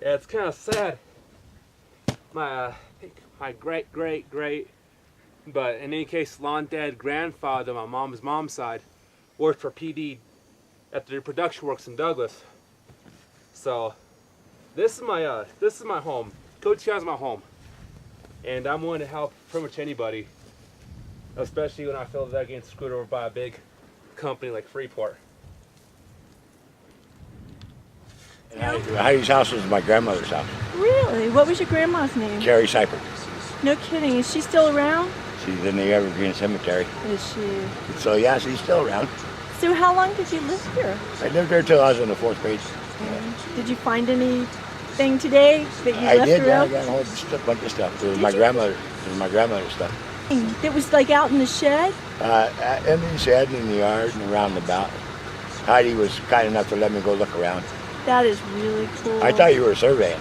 Yeah, it's kind of sad. I think my great, but in any case, long dead grandfather, my mom's side, worked for PD at the production works in Douglas. So this is my home. Coach Town's my home, and I'm willing to help pretty much anybody, especially when I feel that I'm getting screwed over by a big company like Freeport. Heidi's house was my grandmother's house. Really? What was your grandma's name? Carrie Seipert. No kidding. Is she still around? She's in the Evergreen Cemetery. Is she? So yeah, she's still around. So how long did you live here? I lived there till I was in the 4th grade. Did you find anything today that you left did, around? Yeah, I got a whole bunch of stuff. It was my grandmother's stuff. It was like out in the shed? In the shed, in the yard, and around about. Heidi was kind enough to let me go look around. That is really cool. I thought you were surveying.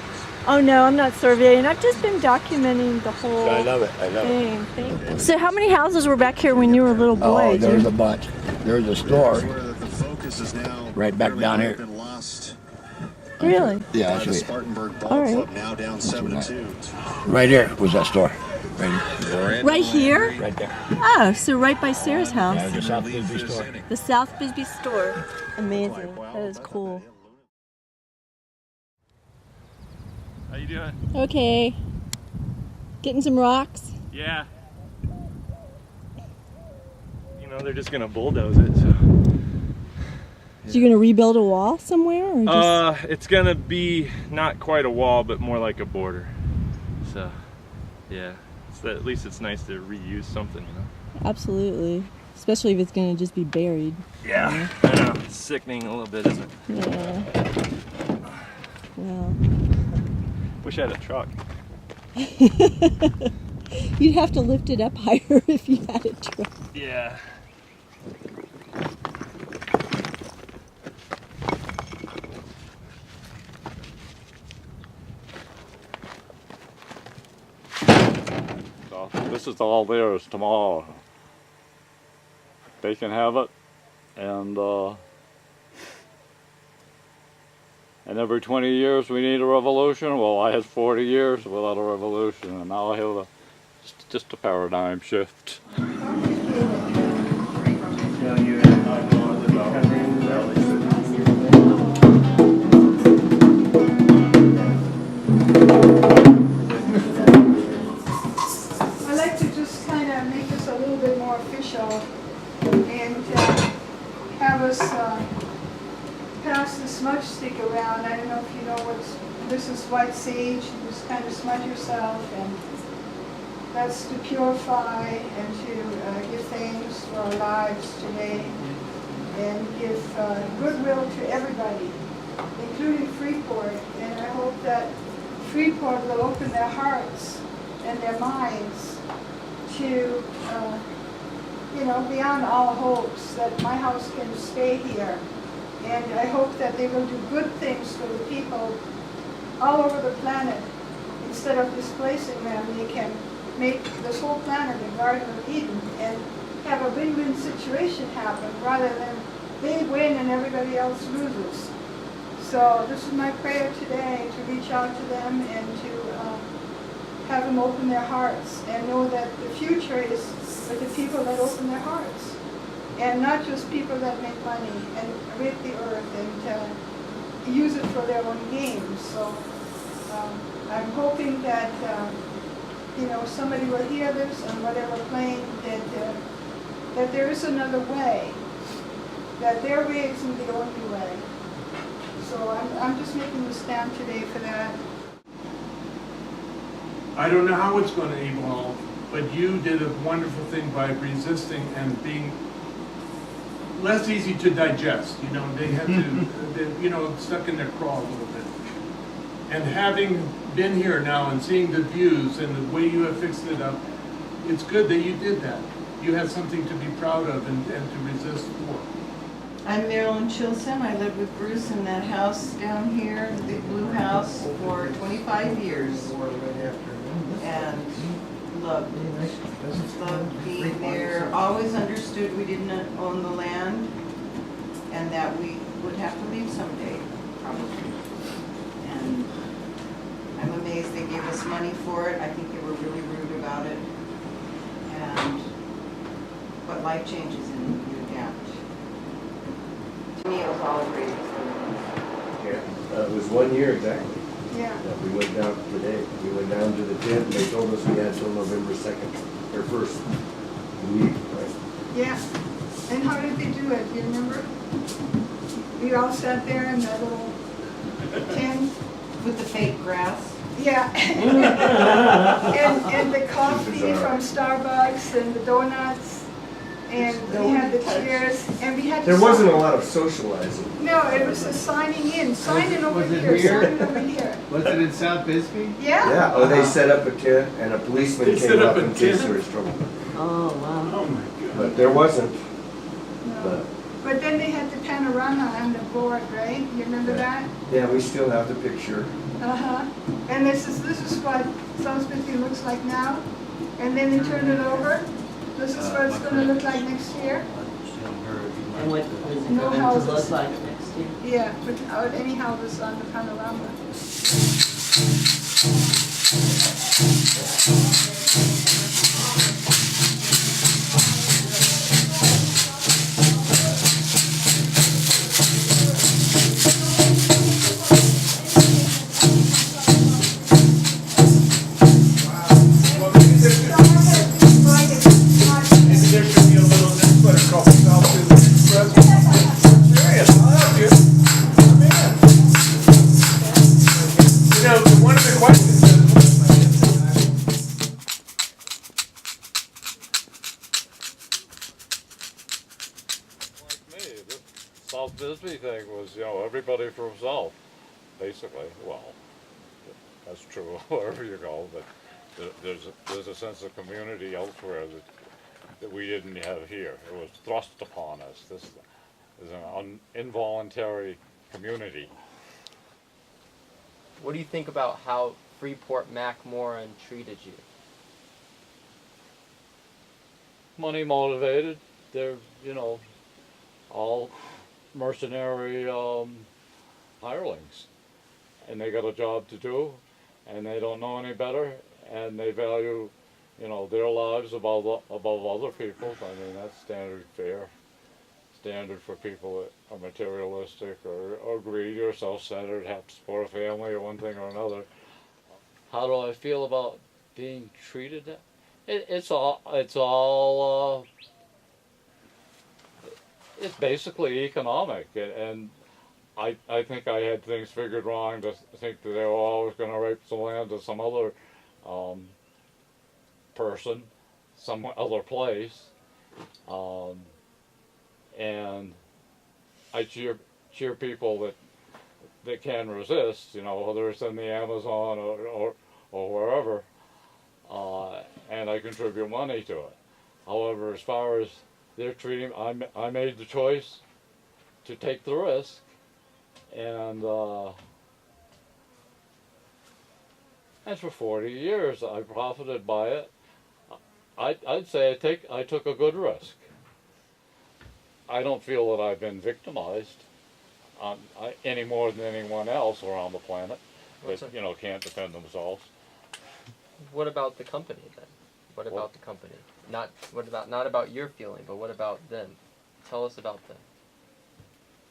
Oh no, I'm not surveying. I've just been documenting the whole I love it. thing. Thank you. So how many houses were back here when you were a little boy? Oh, there was a bunch. There was a store right back down here. Really? Yeah, I'll show you. All right. Now down 7-2. Right here was that store. Right here. Right here? Right there. Oh, so right by Sarah's house. Yeah, the South Bisbee store. The South Bisbee store. Amazing. That is cool. How you doing? Okay. Getting some rocks? Yeah. You know, they're just gonna bulldoze it, so. So you're gonna rebuild a wall somewhere? Or just... It's gonna be not quite a wall, but more like a border. So, yeah. At least it's nice to reuse something, you know? Absolutely. Especially if it's gonna just be buried. Yeah. I know. It's sickening a little bit, isn't it? Yeah. Well. Wish I had a truck. You'd have to lift it up higher if you had a truck. Yeah. So this is all theirs tomorrow. They can have it, and every 20 years we need a revolution. Well, I had 40 years without a revolution, and now I have just a paradigm shift. I'd like to just kind of make this a little bit more official and have us pass the smudge stick around. I don't know if you know this is white sage. You just kind of smudge yourself, and that's to purify and to give thanks for our lives today and give goodwill to everybody, including Freeport. And I hope that Freeport will open their hearts and their minds to, beyond all hopes, that my house can stay here. And I hope that they will do good things for the people all over the planet. Instead of displacing them, they can make this whole planet a Garden of Eden and have a win-win situation happen rather than they win and everybody else loses. So this is my prayer today, to reach out to them and to have them open their hearts and know that the future is with the people that open their hearts. And not just people that make money and rape the earth and use it for their own games. So I'm hoping that somebody will hear this on whatever plane, that there is another way, that their way isn't the only way. So I'm just making the stand today for that. I don't know how it's going to evolve, but you did a wonderful thing by resisting and being less easy to digest. They had to, stuck in their craw a little bit. And having been here now and seeing the views and the way you have fixed it up, it's good that you did that. You had something to be proud of and to resist for. I'm Marilyn Chilson. I lived with Bruce in that house down here, the big blue house, for 25 years. And loved being there. Always understood we didn't own the land and that we would have to leave someday, probably. And days. They gave us money for it. I think they were really rude about it. But life changes and you adapt. To me, it was all a great experience. Yeah, it was 1 year exactly. Yeah. That we went down today. We went down to the tent and they told us we had till November 2nd, or 1st. Leave, right? Yeah. And how did they do it? Do you remember? We all sat there in that little tent. With the fake grass. Yeah. and the coffee from Starbucks and the donuts. And we had the chairs. And we had to There wasn't a lot of socializing. No, it was a signing in. Sign in over Was it here. here? Sign in over here. Was it in South Bisbee? Yeah. Yeah, oh, they set up a tent and a policeman They came set up up a in case tent? there was trouble. Oh, wow. Oh my God. But there wasn't. No. But then they had the panorama on the board, right? You remember that? Yeah, we still have the picture. Uh-huh. And this is what South Bisbee looks like now. And then they turn it over. This is what it's going to look like next year. And what is it No going to houses. look like next year? Yeah, without any houses on the panorama. Maybe there should be a little newsletter called South Bisbee Express. I'm serious, I'll help you. Come in. You know, one of the questions is, Like me, the South Bisbee thing was, you know, everybody for himself, basically. Well, that's true wherever you go, but there's a sense of community elsewhere that we didn't have here. It was thrust upon us. This is an involuntary community. What do you think about how Freeport-McMoRan treated you? Money motivated. They're, you know, all mercenary hirelings, and they got a job to do, and they don't know any better, and they value, you know, their lives above other people's. I mean, that's standard fare. Standard for people that are materialistic or greedy or self-centered, have to support a family or one thing or another. How do I feel about being treated? It's basically economic, and I think I had things figured wrong to think that they were always going to rape the land to some other person, some other place, and I cheer people that can resist, you know, whether it's in the Amazon or wherever, and I contribute money to it. However, as far as their treating, I made the choice to take the risk, and for 40 years I profited by it. I'd say I took a good risk. I don't feel that I've been victimized any more than anyone else around the planet that, you know, can't defend themselves. What about the company then? What about the company? Not about your feeling, but what about them? Tell us about them.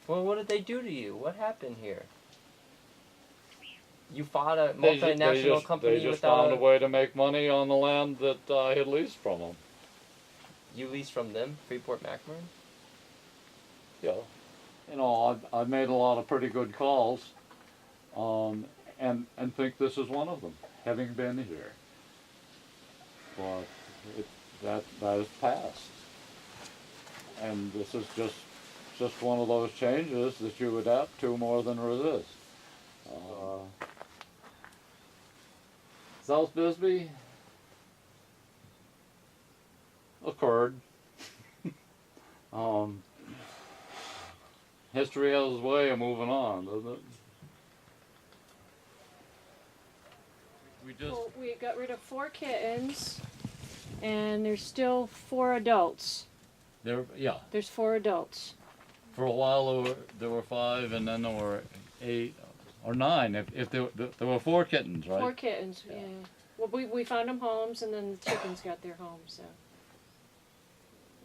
Well, what did they do to you? What happened here? You fought a multinational company They just without found a way to make money on the land that I had leased from them. You leased from them, Freeport-McMoRan? Yeah. You know, I've made a lot of pretty good calls, and think this is one of them, having been here. But that is past. And this is just one of those changes that you adapt to more than resist. South Bisbee occurred. History has its way of moving on, doesn't it? Well, we got rid of 4 kittens, and there's still 4 adults. There's 4 adults. For a while there were 5, and then there were 8. or 9. If there were 4 kittens, right? 4 kittens, yeah. Well, we found them homes, and then the chickens got their homes, so.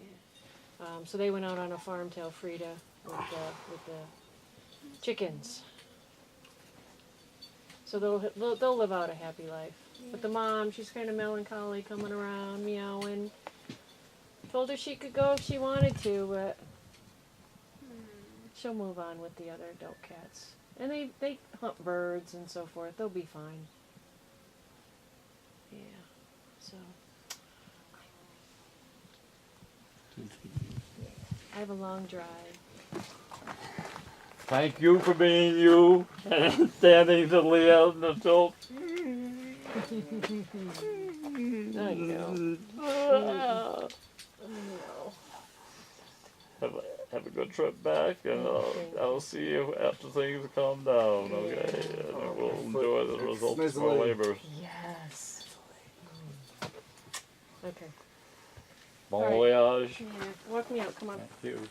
Yeah. So they went out on a farm to Elfrida with the chickens. So they'll live out a happy life. But the mom, she's kind of melancholy, coming around, meowing. Told her she could go if she wanted to, but she'll move on with the other adult cats. And they hunt birds and so forth. They'll be fine. Yeah. So I have a long drive. Thank you for being you and standing to Leah and the tilt. There you go. Have a good trip back, and I'll see you after things calm down, okay? And we'll enjoy the results of our labor. Yes. Okay. Bon voyage. Yeah. Walk me out. Come on. Thank you.